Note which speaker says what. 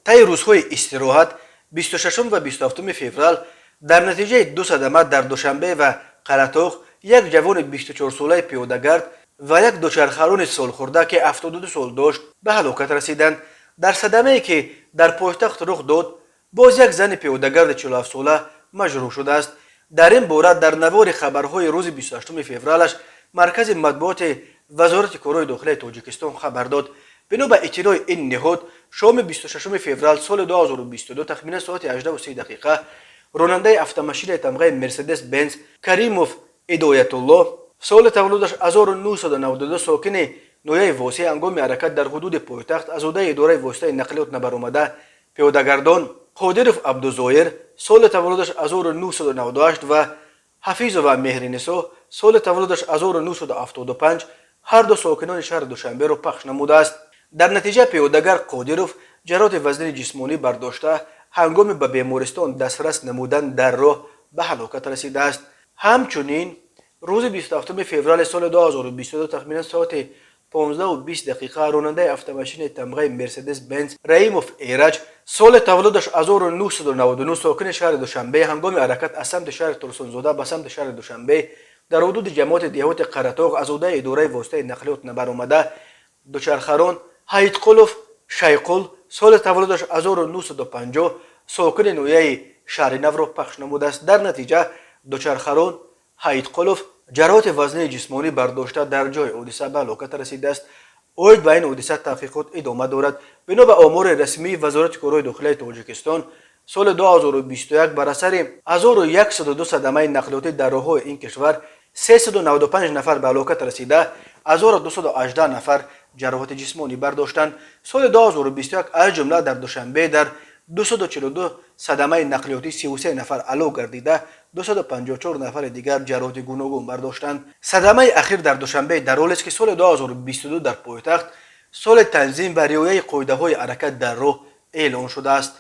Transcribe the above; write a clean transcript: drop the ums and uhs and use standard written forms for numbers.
Speaker 1: طی روزهای استراحت 26 و 27 فوریه در نتیجه دو صدمه در دوشنبه و قرطوق یک جوان 24 ساله پیاده‌گرد و یک دوچرخه‌ران سالخورده که 72 سال داشت به هلاکت رسیدند. در صدمه‌ای که در پایتخت رخ داد باز یک زن پیاده‌گرد 47 ساله مجروح شده است. در این باره در نوار خبرهای روز 28 فوریه مرکز مطبوعات وزارت کارهای داخلی تاجیکستان خبر داد. بنا به اطلاع این نهاد شام 26 فوریه سال 2022 تخمین ساعت 18:30 دقیقه راننده اتومبیل تمغه مرسدس بنز کریموف هدایت الله سال تولدش 1992 ساکن نویه واسه هنگام حرکت در حدود پایتخت از عهده اداره واسطه نقلیات نبرآمده پیاده‌گردان قادرов عبدالظاهر سال تولدش 1998 و حفیظova مهرنسا سال تولدش 1975 هر دو ساکنان شهر دوشنبه را پخش نموده است. در نتیجه پیاده‌گر قادرov جراحت وزن جسمانی برداشته هنگام به بیمارستان دسترس نمودن در راه به هلاکت رسیده است. همچنین روز 27 فوریه سال 2022 تخمین ساعت 15:20 دقیقه راننده اتومبیل تمغه مرسدس بنز رحیموف ایرج سال تولدش 1999 ساکن شهر دوشنبه هنگام حرکت از سمت شهر ترسونزاده به سمت شهر دوشنبه در حدود جماعت دیهات قرطوق از عهده اداره واسطه نقلیات نبرآمده دوچرخه‌ران هایتقلوف شیقل سال تولدش 1950 ساکن نویه شهر نو را پخش نموده است. در نتیجه دوچرخه‌ران هایتقلوف جراحت وزن جسمانی برداشته در جای حادثه به هلاکت رسیده است. اوید به این حادثه تحقیقات ادامه دارد. بنا به آمار رسمی وزارت کارهای داخلی تاجیکستان سال 2021 بر اثر 1102 صدمه نقلیاتی در راه‌های این کشور 395 نفر به هلاکت رسیده 1218 نفر جراحت جسمانی برداشتند. سال 2021 از جمله در دوشنبه در 242 صدمه نقلیاتی 33 نفر هلاک گردیده 254 نفر دیگر جراحت گوناگون برداشتند. صدمه اخیر در دوشنبه در حالی است که سال 2022 در پایتخت سال تنظیم و رعایت قاعده‌های حرکت در راه اعلام شده است.